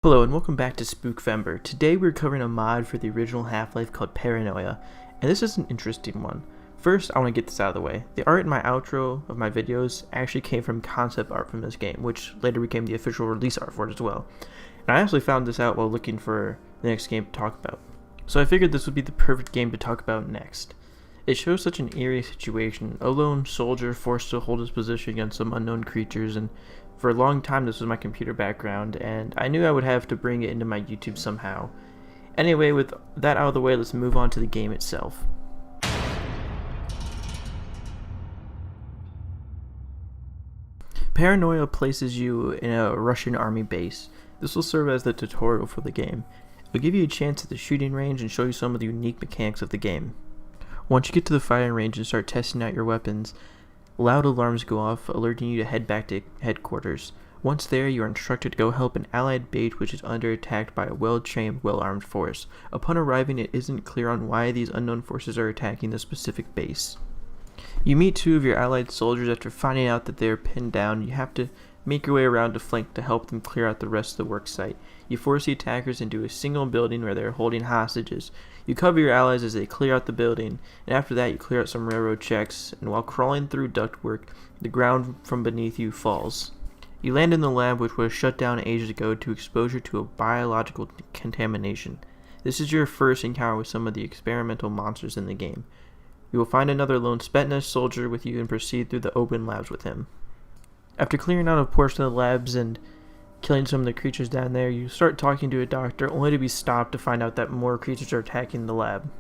Hello and welcome back to spooktember. Today we're covering a mod for the original Half-Life called Paranoia, and this is an interesting one. First, I want to get this out of the way. The art in my outro of my videos actually came from concept art from this game, which later became the official release art for it as well. And I actually found this out while looking for the next game to talk about. So I figured this would be the perfect game to talk about next. It shows such an eerie situation, a lone soldier forced to hold his position against some unknown creatures, and for a long time this was my computer background, and I knew I would have to bring it into my YouTube somehow. Anyway, with that out of the way, let's move on to the game itself. Paranoia places you in a Russian army base. This will serve as the tutorial for the game. It will give you a chance at the shooting range and show you some of the unique mechanics of the game. Once you get to the firing range and start testing out your weapons, loud alarms go off, alerting you to head back to headquarters. Once there, you are instructed to go help an allied base which is under attack by a well-trained, well-armed force. Upon arriving, it isn't clear on why these unknown forces are attacking the specific base. You meet two of your allied soldiers after finding out that they are pinned down. You have to make your way around to flank to help them clear out the rest of the work site. You force the attackers into a single building where they are holding hostages. You cover your allies as they clear out the building, and after that you clear out some railroad checks, and while crawling through ductwork, the ground from beneath you falls. You land in the lab which was shut down ages ago to exposure to a biological contamination. This is your first encounter with some of the experimental monsters in the game. You will find another lone Spetsnaz soldier with you and proceed through the open labs with him. After clearing out a portion of the labs and killing some of the creatures down there, you start talking to a doctor, only to be stopped to find out that more creatures are attacking the lab.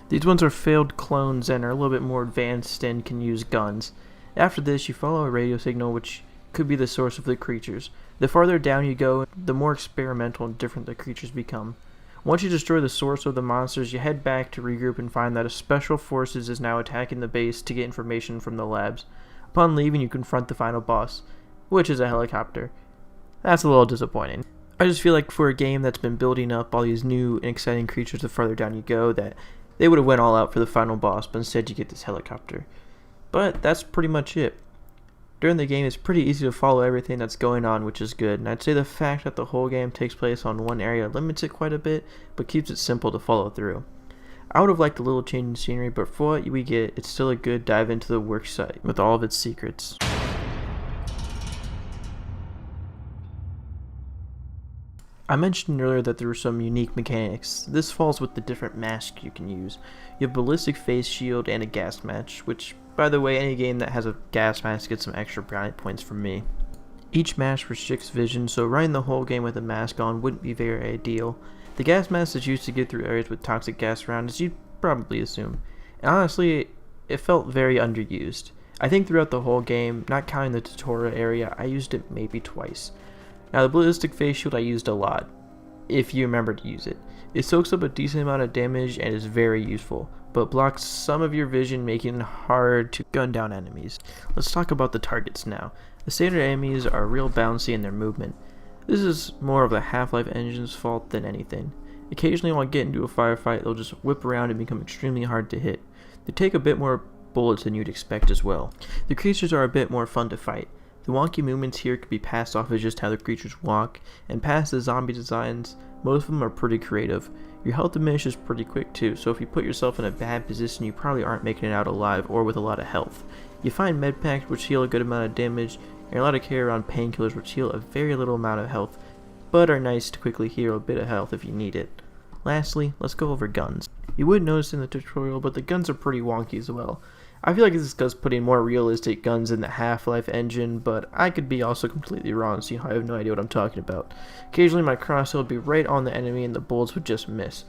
These ones are failed clones and are a little bit more advanced and can use guns. After this, you follow a radio signal which could be the source of the creatures. The farther down you go, the more experimental and different the creatures become. Once you destroy the source of the monsters, you head back to regroup and find that a special forces is now attacking the base to get information from the labs. Upon leaving, you confront the final boss, which is a helicopter. That's a little disappointing. I just feel like for a game that's been building up all these new and exciting creatures the farther down you go, that they would have went all out for the final boss, but instead you get this helicopter. But that's pretty much it. During the game, it's pretty easy to follow everything that's going on, which is good, and I'd say the fact that the whole game takes place on one area limits it quite a bit, but keeps it simple to follow through. I would have liked a little change in scenery, but for what we get, it's still a good dive into the work site with all of its secrets. I mentioned earlier that there were some unique mechanics. This falls with the different masks you can use. You have ballistic face shield and a gas mask, which, by the way, any game that has a gas mask gets some extra brownie points from me. Each mask restricts vision, so running the whole game with a mask on wouldn't be very ideal. The gas mask is used to get through areas with toxic gas around, as you'd probably assume. And honestly, it felt very underused. I think throughout the whole game, not counting the tutorial area, I used it maybe twice. Now the ballistic face shield I used a lot, if you remember to use it. It soaks up a decent amount of damage and is very useful, but blocks some of your vision, making it hard to gun down enemies. Let's talk about the targets now. The standard enemies are real bouncy in their movement. This is more of the Half-Life engine's fault than anything. Occasionally while getting into a firefight, they'll just whip around and become extremely hard to hit. They take a bit more bullets than you'd expect as well. The creatures are a bit more fun to fight. The wonky movements here could be passed off as just how the creatures walk, and past the zombie designs, most of them are pretty creative. Your health diminishes pretty quick too, so if you put yourself in a bad position, you probably aren't making it out alive or with a lot of health. You find med packs which heal a good amount of damage, and a lot of care around painkillers which heal a very little amount of health, but are nice to quickly heal a bit of health if you need it. Lastly, let's go over guns. You would notice in the tutorial, but the guns are pretty wonky as well. I feel like this is because putting more realistic guns in the Half-Life engine, but I could be also completely wrong, so I have no idea what I'm talking about. Occasionally my crosshair would be right on the enemy and the bullets would just miss.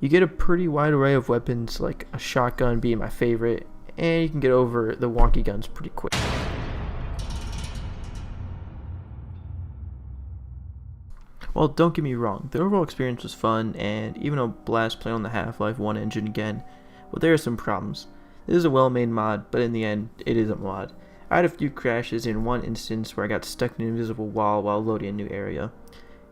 You get a pretty wide array of weapons, like a shotgun being my favorite, and you can get over the wonky guns pretty quick. Well, don't get me wrong, the overall experience was fun, and even a blast playing on the Half-Life 1 engine again, but there are some problems. This is a well-made mod, but in the end, it is a mod. I had a few crashes in one instance where I got stuck in an invisible wall while loading a new area.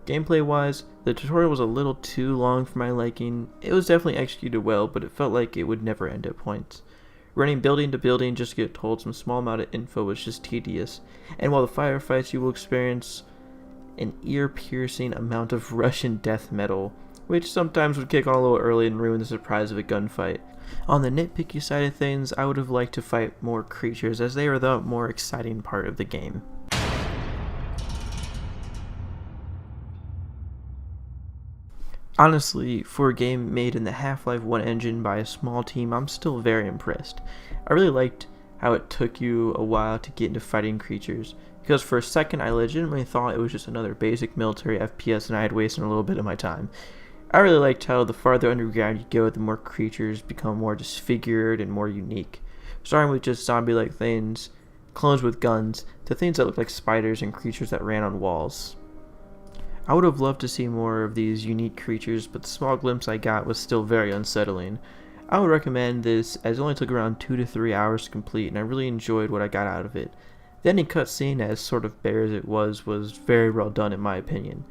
Gameplay-wise, the tutorial was a little too long for my liking. It was definitely executed well, but it felt like it would never end at points. Running building to building just to get told some small amount of info was just tedious, and while the firefights you will experience an ear-piercing amount of Russian death metal, which sometimes would kick on a little early and ruin the surprise of a gunfight. On the nitpicky side of things, I would have liked to fight more creatures, as they are the more exciting part of the game. Honestly, for a game made in the Half-Life 1 engine by a small team, I'm still very impressed. I really liked how it took you a while to get into fighting creatures, because for a second I legitimately thought it was just another basic military FPS and I had wasted a little bit of my time. I really liked how the farther underground you go, the more creatures become more disfigured and more unique, starting with just zombie-like things, clones with guns, to things that look like spiders and creatures that ran on walls. I would have loved to see more of these unique creatures, but the small glimpse I got was still very unsettling. I would recommend this, as it only took around 2 to 3 hours to complete, and I really enjoyed what I got out of it. The ending cutscene, as sort of bare as it was very well done in my opinion.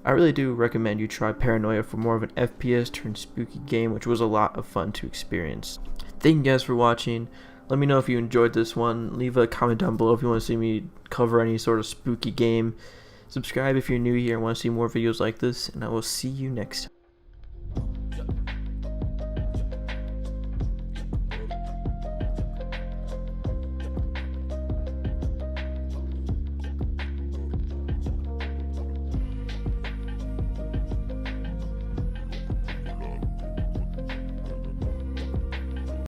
I really do recommend you try Paranoia for more of an FPS turned spooky game, which was a lot of fun to experience. Thank you guys for watching. Let me know if you enjoyed this one. Leave a comment down below if you want to see me cover any sort of spooky game. Subscribe if you're new here and want to see more videos like this, and I will see you next time.